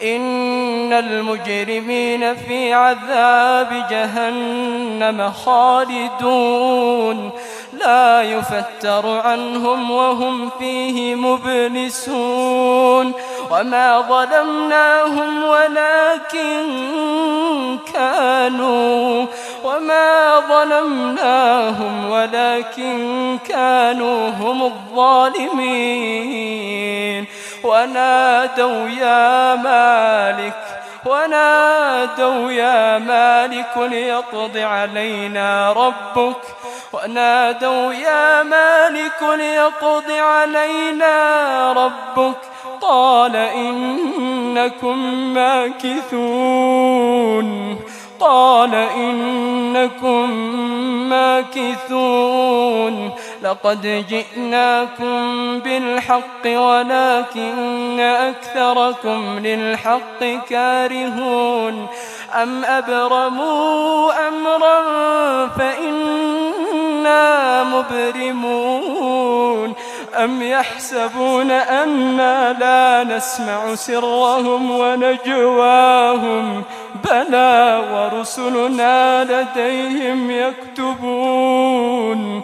إن المجرمين في عذاب جهنم خالدون لا يفتر عنهم وهم فيه مبلسون وما ظلمناهم ولكن كانوا هم الظالمين ونادوا يا مالك ليقض علينا ربك قال إنكم ماكثون لقد جئناكم بالحق ولكن أكثركم للحق كارهون أم أبرموا أمرا فإنا مبرمون أم يحسبون أنا لا نسمع سرهم ونجواهم بلى ورسلنا لديهم يكتبون